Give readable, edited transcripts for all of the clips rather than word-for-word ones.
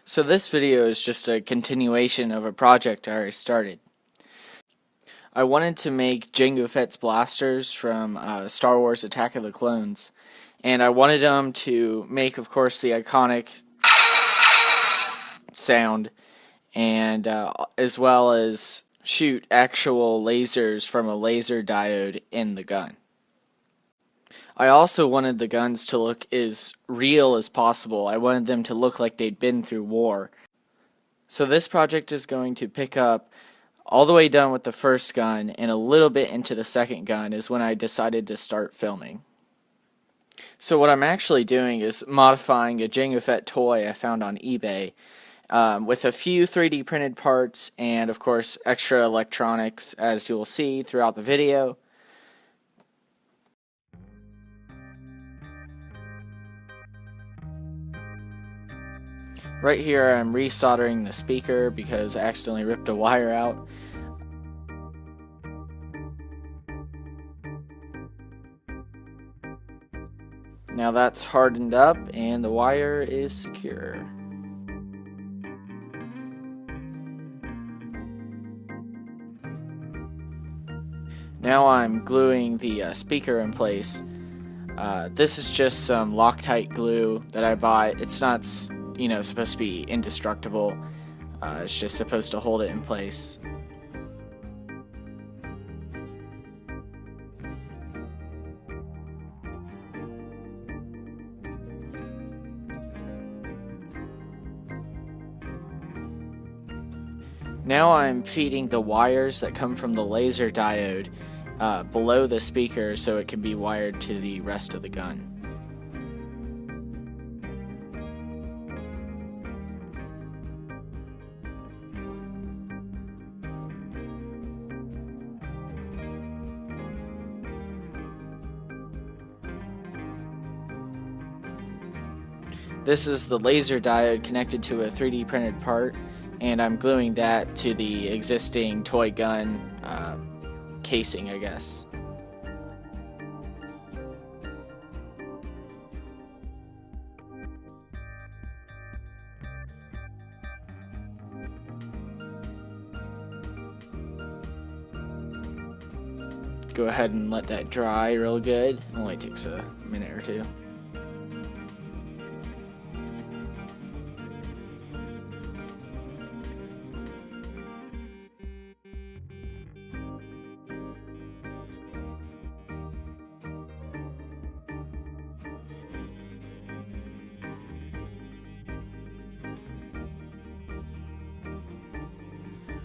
So this video is just a continuation of a project I already started. I wanted to make JANGO FETT'S blasters from Star Wars Attack of the Clones, and I wanted them to make, of course, the iconic sound, and as well as shoot actual lasers from a laser diode in the gun. I also wanted the guns to look as real as possible. I wanted them to look like they'd been through war. So this project is going to pick up all the way done with the first gun, and a little bit into the second gun is when I decided to start filming. So what I'm actually doing is modifying a JANGO FETT toy I found on eBay with a few 3D printed parts and of course extra electronics, as you will see throughout the video. Right here I'm resoldering the speaker because I accidentally ripped a wire out. Now that's hardened up and the wire is secure. Now I'm gluing the speaker in place. This is just some Loctite glue that I bought. It's not, supposed to be indestructible. It's just supposed to hold it in place. Now I'm feeding the wires that come from the laser diode below the speaker so it can be wired to the rest of the gun. This is the laser diode connected to a 3D printed part, and I'm gluing that to the existing toy gun casing, I guess. Go ahead and let that dry real good. It only takes a minute or two.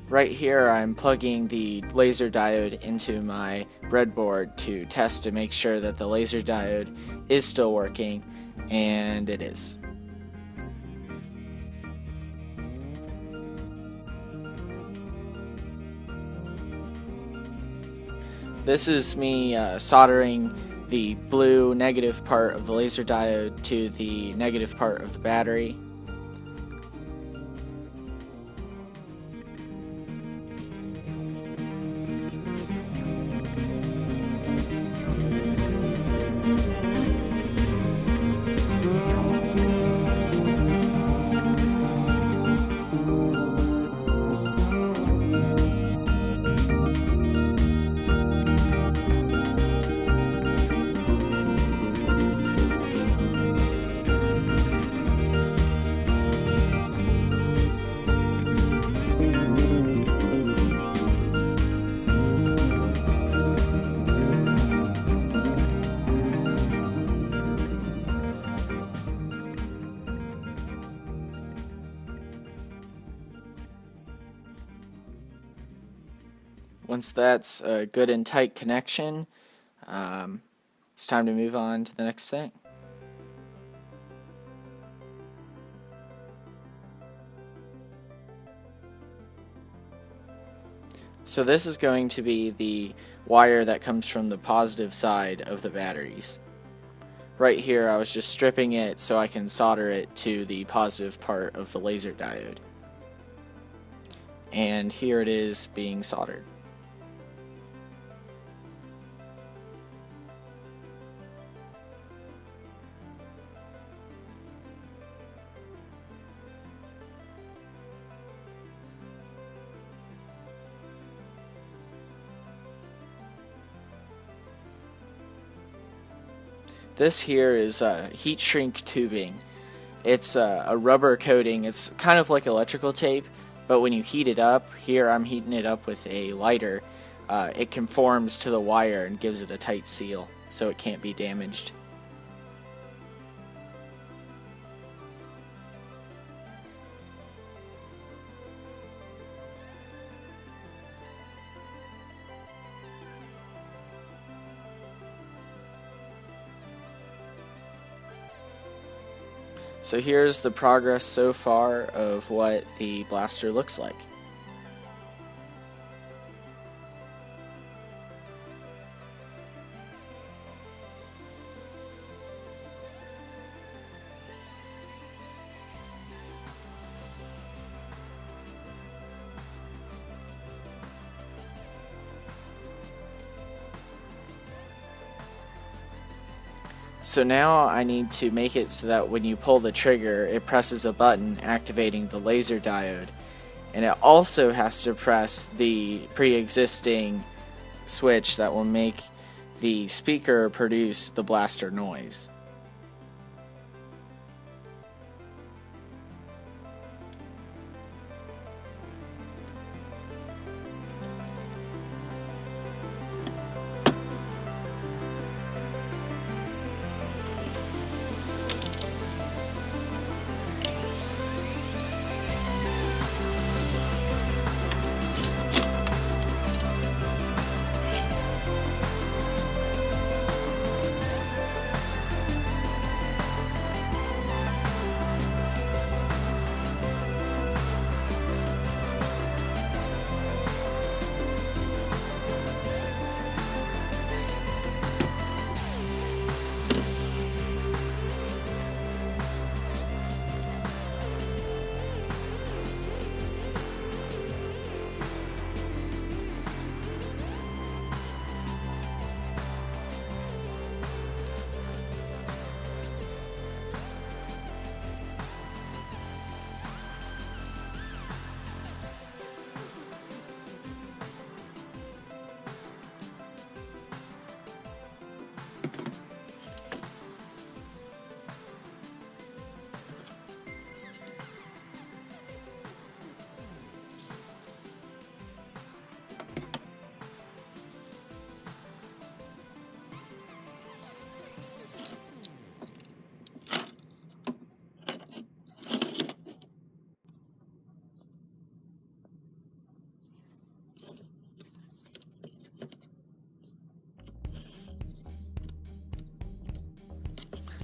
Right here I'm plugging the laser diode into my breadboard to test to make sure that the laser diode is still working, and it is. This is me soldering the blue negative part of the laser diode to the negative part of the battery. Once that's a good and tight connection, it's time to move on to the next thing. So this is going to be the wire that comes from the positive side of the batteries. Right here I was just stripping it so I can solder it to the positive part of the laser diode. And here it is being soldered. This here is heat shrink tubing. It's a rubber coating. It's kind of like electrical tape, but when you heat it up, here I'm heating it up with a lighter, it conforms to the wire and gives it a tight seal so it can't be damaged. So here's the progress so far of what the blaster looks like. So now I need to make it so that when you pull the trigger, it presses a button activating the laser diode. And it also has to press the pre-existing switch that will make the speaker produce the blaster noise.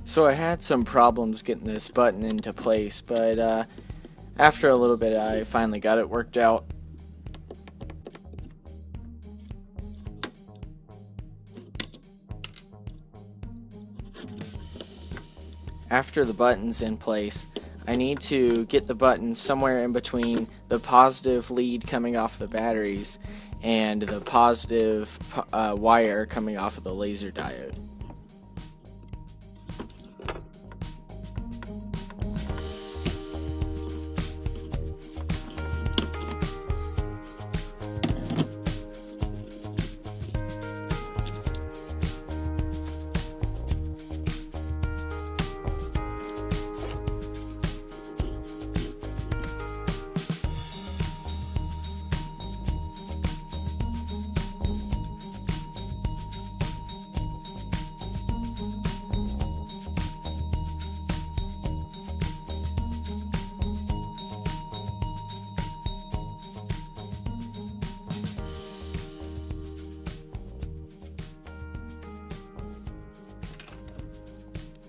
So I had some problems getting this button into place, but after a little bit I finally got it worked out. After the button's in place, I need to get the button somewhere in between the positive lead coming off the batteries and the positive wire coming off of the laser diode.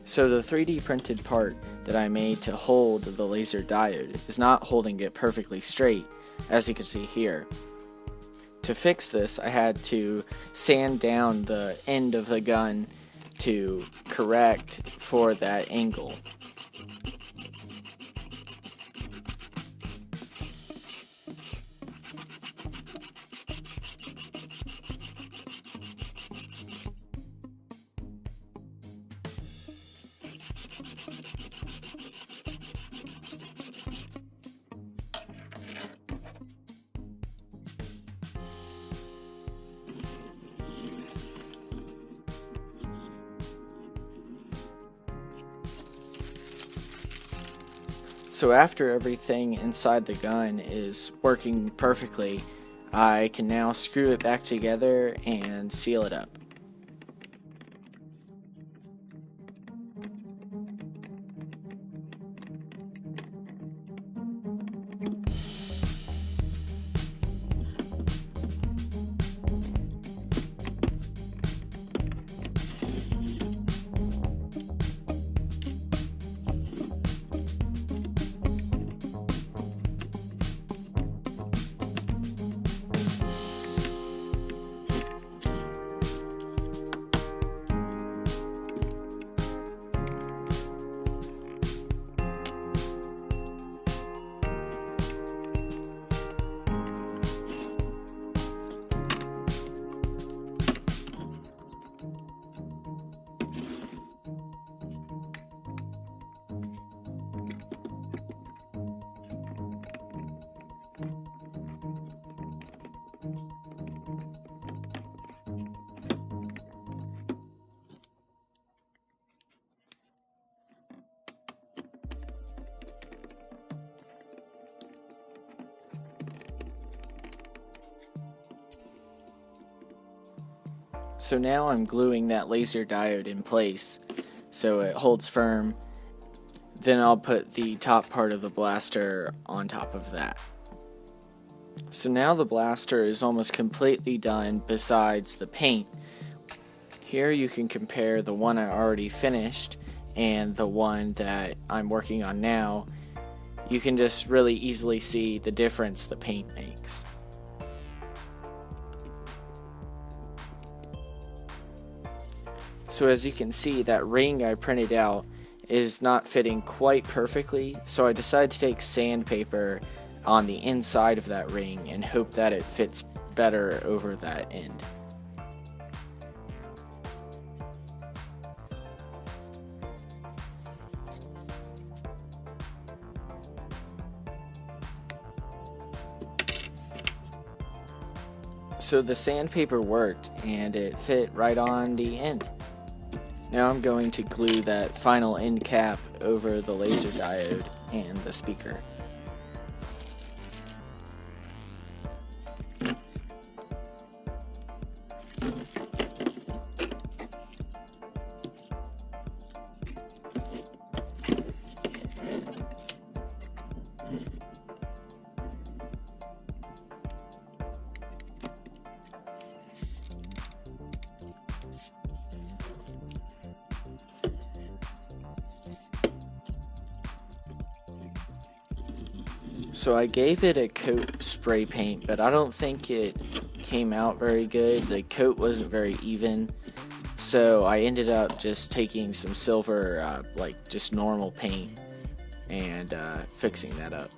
So the 3D printed part that I made to hold the laser diode is not holding it perfectly straight, as you can see here. To fix this, I had to sand down the end of the gun to correct for that angle. So after everything inside the gun is working perfectly, I can now screw it back together and seal it up. So now I'm gluing that laser diode in place so it holds firm. Then I'll put the top part of the blaster on top of that. So now the blaster is almost completely done besides the paint. Here you can compare the one I already finished and the one that I'm working on now. You can just really easily see the difference the paint makes. So as you can see, that ring I printed out is not fitting quite perfectly, so I decided to take sandpaper on the inside of that ring and hope that it fits better over that end. So the sandpaper worked and it fit right on the end. Now I'm going to glue that final end cap over the laser diode and the speaker. So I gave it a coat of spray paint, but I don't think it came out very good. The coat wasn't very even, so I ended up just taking some silver, like just normal paint, and fixing that up.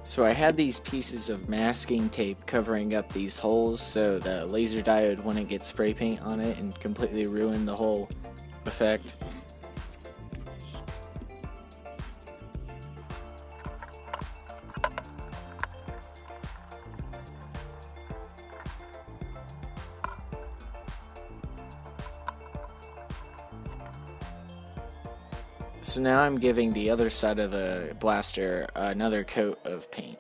So I had these pieces of masking tape covering up these holes so the laser diode wouldn't get spray paint on it and completely ruin the whole effect. So now I'm giving the other side of the blaster another coat of paint.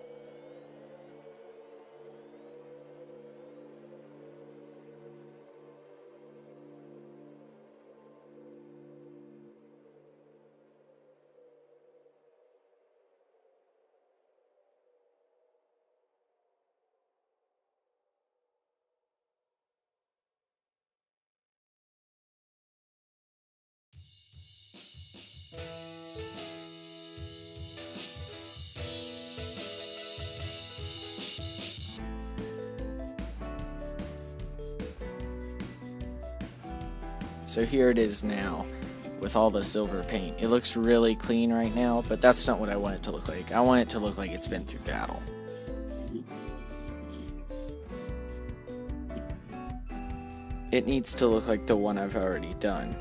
So here it is now with all the silver paint. It looks really clean right now, but that's not what I want it to look like. I want it to look like it's been through battle. It needs to look like the one I've already done.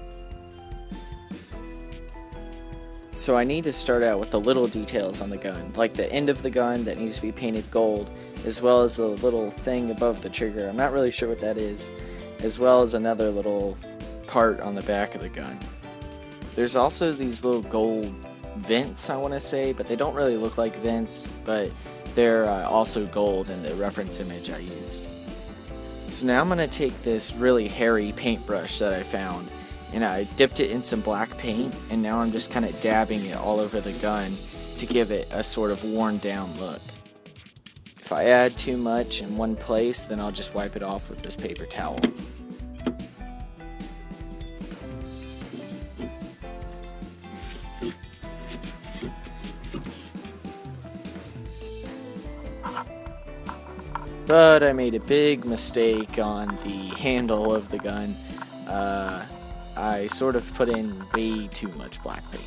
So I need to start out with the little details on the gun, like the end of the gun that needs to be painted gold, as well as the little thing above the trigger. I'm not really sure what that is, as well as another little part on the back of the gun. There's also these little gold vents, I want to say, but they don't really look like vents, but they're also gold in the reference image I used. So now I'm going to take this really hairy paintbrush that I found, and I dipped it in some black paint, and now I'm just kind of dabbing it all over the gun to give it a sort of worn down look. If I add too much in one place, then I'll just wipe it off with this paper towel. But I made a big mistake on the handle of the gun. I sort of put in way too much black paint.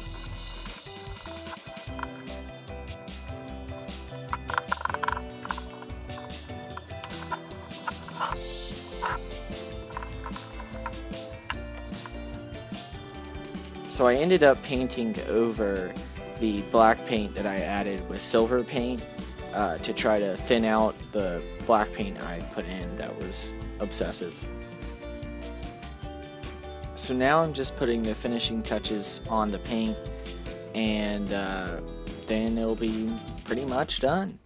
So I ended up painting over the black paint that I added with silver paint to try to thin out the black paint I put in that was obsessive. So now I'm just putting the finishing touches on the paint, and then it'll be pretty much done.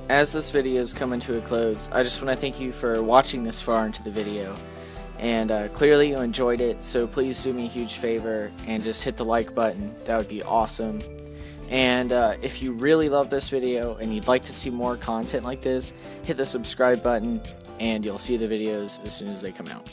As this video is coming to a close, I just want to thank you for watching this far into the video. And clearly you enjoyed it, so please do me a huge favor and just hit the like button. That would be awesome. And if you really love this video and you'd like to see more content like this, hit the subscribe button and you'll see the videos as soon as they come out.